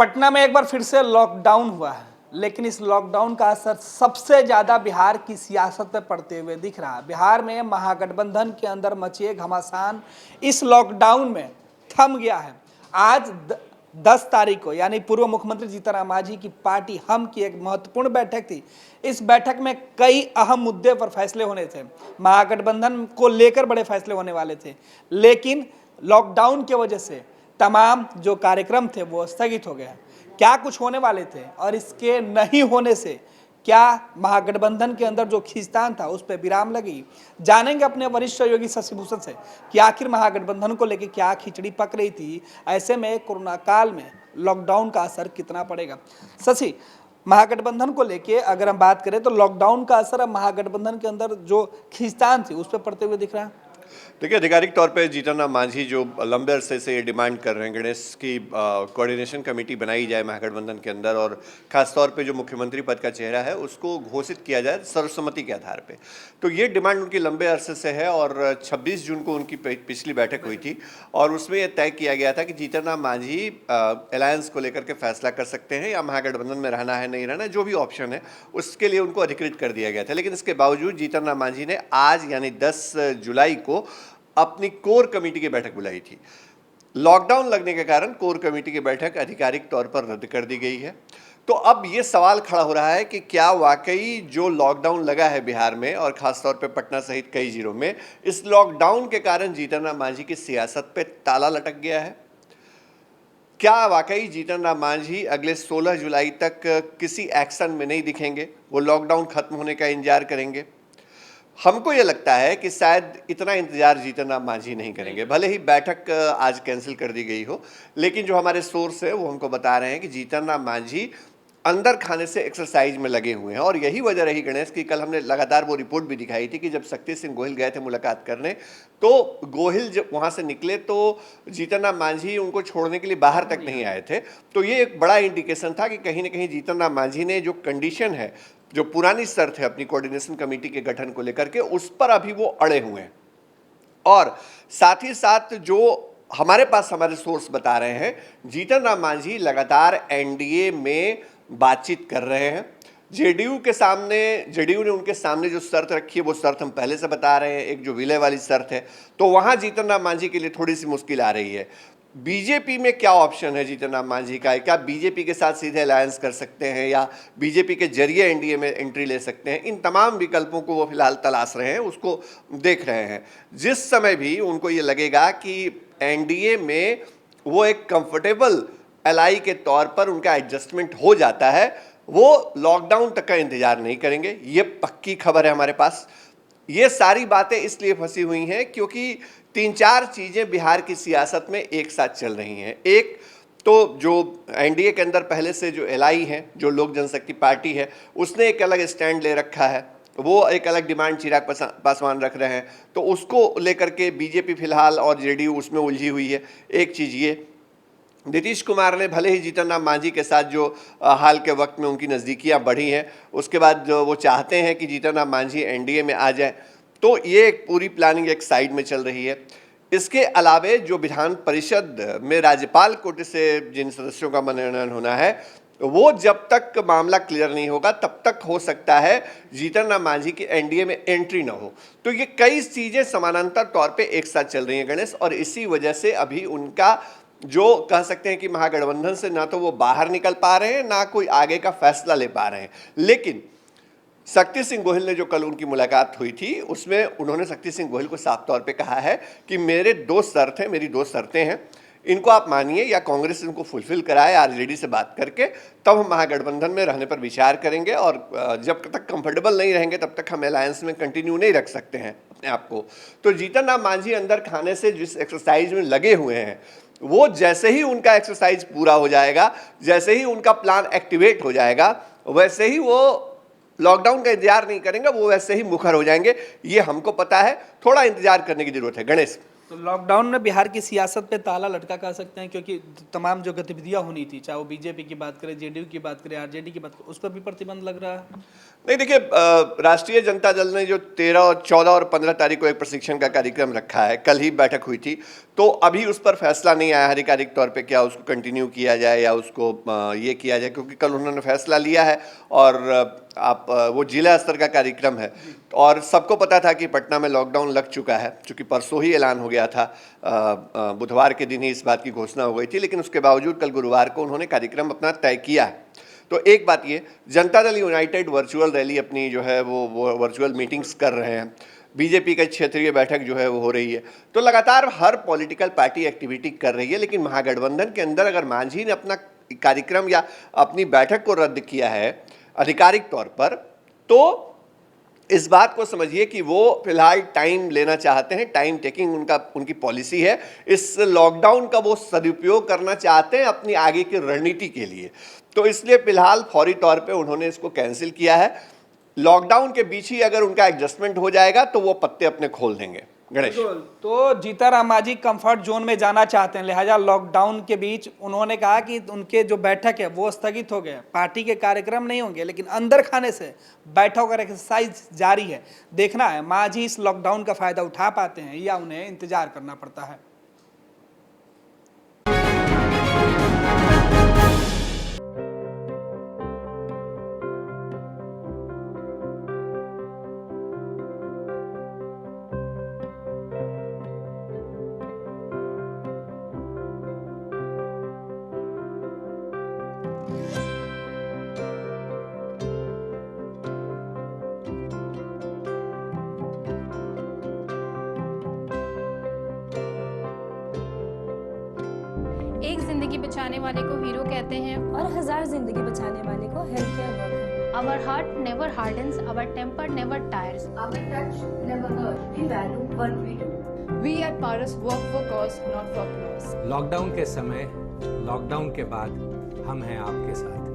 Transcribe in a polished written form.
पटना में एक बार फिर से लॉकडाउन हुआ है, लेकिन इस लॉकडाउन का असर सबसे ज्यादा बिहार की सियासत पर पड़ते हुए दिख रहा है। बिहार में महागठबंधन के अंदर मचे घमासान इस लॉकडाउन में थम गया है। आज 10 तारीख को यानी पूर्व मुख्यमंत्री जीतन राम मांझी की पार्टी हम की एक महत्वपूर्ण बैठक थी। इस बैठक में कई अहम मुद्दे पर फैसले होने थे, महागठबंधन को लेकर बड़े फैसले होने वाले थे, लेकिन लॉकडाउन की वजह से तमाम जो कार्यक्रम थे वो स्थगित हो गए। क्या कुछ होने वाले थे और इसके नहीं होने से क्या महागठबंधन के अंदर जो खींचतान था उस पर विराम लगी। जानेंगे अपने वरिष्ठ सहयोगी शशि भूषण से कि आखिर महागठबंधन को लेकर क्या खिचड़ी पक रही थी, ऐसे में कोरोना काल में लॉकडाउन का असर कितना पड़ेगा। शशि, महागठबंधन को लेके अगर हम बात करें तो लॉकडाउन का असर अब महागठबंधन के अंदर जो खींचतान थी उस पर पड़ते हुए दिख रहा है। देखिए, आधिकारिक तौर पे जीतन राम मांझी जो लंबे अरसे से ये डिमांड कर रहे हैं गणेश की कोऑर्डिनेशन कमेटी बनाई जाए महागठबंधन के अंदर, और खासतौर पे जो मुख्यमंत्री पद का चेहरा है उसको घोषित किया जाए सर्वसम्मति के आधार पे। तो ये डिमांड उनकी लंबे अरसे से है और 26 जून को उनकी पिछली बैठक हुई थी और उसमें यह तय किया गया था कि जीतन राम मांझी अलायंस को लेकर के फैसला कर सकते हैं या महागठबंधन में रहना है नहीं रहना, जो भी ऑप्शन है उसके लिए उनको अधिकृत कर दिया गया था। लेकिन इसके बावजूद जीतन राम मांझी ने आज यानी 10 जुलाई को अपनी कोर कमेटी की बैठक बुलाई थी। लॉकडाउन लगने के कारण कोर कमेटी की बैठक आधिकारिक तौर पर रद्द कर दी गई है। तो अब ये सवाल खड़ा हो रहा है कि क्या वाकई जो लॉकडाउन लगा है बिहार में और खासतौर पे पटना सहित कई जिलों में, इस लॉकडाउन के कारण जीतन राम मांझी की सियासत पे ताला लटक गया है? क्या वाकई जीतन राम मांझी अगले 16 जुलाई तक किसी एक्शन में नहीं दिखेंगे, वो लॉकडाउन खत्म होने का इंतजार करेंगे? हमको ये लगता है कि शायद इतना इंतजार जीतन राम मांझी नहीं करेंगे। भले ही बैठक आज कैंसिल कर दी गई हो, लेकिन जो हमारे सोर्स है वो हमको बता रहे हैं कि जीतन राम मांझी अंदर खाने से एक्सरसाइज में लगे हुए हैं। और यही वजह रही गणेश की, कल हमने लगातार वो रिपोर्ट भी दिखाई थी कि जब शक्ति सिंह गोहिल गए थे मुलाकात करने, तो गोहिल जब वहाँ से निकले तो जीतन राम मांझी उनको छोड़ने के लिए बाहर तक नहीं आए थे। तो ये एक बड़ा इंडिकेशन था कि कहीं ना कहीं जीतन राम मांझी ने जो कंडीशन है, जो पुरानी शर्त है अपनी कोऑर्डिनेशन कमेटी के गठन को लेकर के, उस पर अभी वो अड़े हुए हैं। और साथ ही साथ जो हमारे पास हमारे सोर्स बता रहे हैं, जीतन राम मांझी लगातार एनडीए में बातचीत कर रहे हैं। जेडीयू ने उनके सामने जो शर्त रखी है वो शर्त हम पहले से बता रहे हैं, एक जो विलय वाली शर्त है, तो वहां जीतन राम मांझी के लिए थोड़ी सी मुश्किल आ रही है। बीजेपी में क्या ऑप्शन है जीतन राम मांझी का? क्या बीजेपी के साथ सीधे अलायंस कर सकते हैं या बीजेपी के जरिए एनडीए में एंट्री ले सकते हैं? इन तमाम विकल्पों को वो फिलहाल तलाश रहे हैं, उसको देख रहे हैं। जिस समय भी उनको ये लगेगा कि एनडीए में वो एक कंफर्टेबल एलाई के तौर पर उनका एडजस्टमेंट हो जाता है, वो लॉकडाउन तक का इंतजार नहीं करेंगे। ये पक्की खबर है हमारे पास। ये सारी बातें इसलिए फंसी हुई हैं क्योंकि 3-4 चीजें बिहार की सियासत में एक साथ चल रही हैं। एक तो जो एनडीए के अंदर पहले से जो एलआई है, जो लोक जनशक्ति पार्टी है, उसने एक अलग स्टैंड ले रखा है, वो एक अलग डिमांड चिराग पासवान रख रहे हैं, तो उसको लेकर के बीजेपी फिलहाल और जेडीयू उसमें उलझी हुई है। एक चीज ये, नीतीश कुमार ने भले ही जीतन राम मांझी के साथ जो हाल के वक्त में उनकी नज़दीकियां बढ़ी हैं, उसके बाद जो वो चाहते हैं कि जीतन राम मांझी एनडीए में आ जाए, तो ये एक पूरी प्लानिंग एक साइड में चल रही है। इसके अलावे जो विधान परिषद में राज्यपाल कोटे से जिन सदस्यों का मनोनयन होना है, वो जब तक मामला क्लियर नहीं होगा तब तक हो सकता है जीतन राम मांझी की एनडीए में एंट्री ना हो। तो ये कई चीज़ें समानांतर तौर पे एक साथ चल रही हैं गणेश, और इसी वजह से अभी उनका जो कह सकते हैं कि महागठबंधन से ना तो वो बाहर निकल पा रहे हैं, ना कोई आगे का फैसला ले पा रहे हैं। लेकिन शक्ति सिंह गोहिल ने जो कल उनकी मुलाकात हुई थी, उसमें उन्होंने शक्ति सिंह गोहिल को साफ तौर पे कहा है कि मेरी 2 शर्तें हैं, इनको आप मानिए या कांग्रेस इनको फुलफिल कराए आरजेडी से बात करके, तब हम महागठबंधन में रहने पर विचार करेंगे, और जब तक कंफर्टेबल नहीं रहेंगे तब तक हम अलायंस में कंटिन्यू नहीं रख सकते हैं अपने आप को। तो जीतन राम मांझी अंदर खाने से जिस एक्सरसाइज में लगे हुए हैं, वो जैसे ही उनका एक्सरसाइज पूरा हो जाएगा, जैसे ही उनका प्लान एक्टिवेट हो जाएगा, वैसे ही वो लॉकडाउन का इंतजार नहीं करेंगे, वो वैसे ही मुखर हो जाएंगे। ये हमको पता है, थोड़ा इंतजार करने की जरूरत है गणेश। तो लॉकडाउन में बिहार की सियासत पे ताला लटका कह सकते हैं, क्योंकि तमाम जो गतिविधियां होनी थी, चाहे वो बीजेपी की बात करें, जेडीयू की बात करें, आरजेडी की बात करें, उस पर भी प्रतिबंध लग रहा है। नहीं देखिए, राष्ट्रीय जनता दल ने जो 13 और 14 और 15 तारीख को एक प्रशिक्षण का कार्यक्रम रखा है, कल ही बैठक हुई थी, तो अभी उस पर फैसला नहीं आया आधिकारिक तौर पे क्या उसको कंटिन्यू किया जाए या उसको ये किया जाए, क्योंकि कल उन्होंने फैसला लिया है और वो जिला स्तर का कार्यक्रम है और सबको पता था कि पटना में लॉकडाउन लग चुका है, चूँकि परसों ही ऐलान हो गया था, बुधवार के दिन ही इस बात की घोषणा हो गई थी, लेकिन उसके बावजूद कल गुरुवार को उन्होंने कार्यक्रम अपना तय किया है। तो एक बात ये, Janata Dal United virtual rally अपनी जो है वो वर्चुअल मीटिंग्स कर रहे हैं, बीजेपी का क्षेत्रीय बैठक जो है वो हो रही है, तो लगातार हर पॉलिटिकल पार्टी एक्टिविटी कर रही है, लेकिन महागठबंधन के अंदर अगर मांझी ने अपना कार्यक्रम या अपनी बैठक को रद्द किया है आधिकारिक तौर पर, तो इस बात को समझिए कि वो फिलहाल टाइम लेना चाहते हैं, टाइम टेकिंग उनकी पॉलिसी है, इस लॉकडाउन का वो सदुपयोग करना चाहते हैं अपनी आगे की रणनीति के लिए, तो इसलिए फिलहाल फौरी तौर पे उन्होंने इसको कैंसिल किया है। लॉकडाउन के बीच ही अगर उनका एडजस्टमेंट हो जाएगा तो वो पत्ते अपने खोल देंगे। गणेश, तो जीतनराम मांझी कंफर्ट जोन में जाना चाहते हैं, लिहाजा लॉकडाउन के बीच उन्होंने कहा कि उनके जो बैठक है वो स्थगित हो गया, पार्टी के कार्यक्रम नहीं होंगे, लेकिन अंदर खाने से बैठक और एक्सरसाइज जारी है। देखना है मांझी इस लॉकडाउन का फायदा उठा पाते हैं या उन्हें इंतजार करना पड़ता है। एक जिंदगी बचाने वाले को हीरो कहते हैं और 1000 जिंदगी बचाने वाले को health care worker. Our heart never hardens, our temper never tires. Our touch never hurt. We value what we do. We at Paras work for cause, not for applause. Lockdown के समय, lockdown के बाद हम हैं आपके साथ।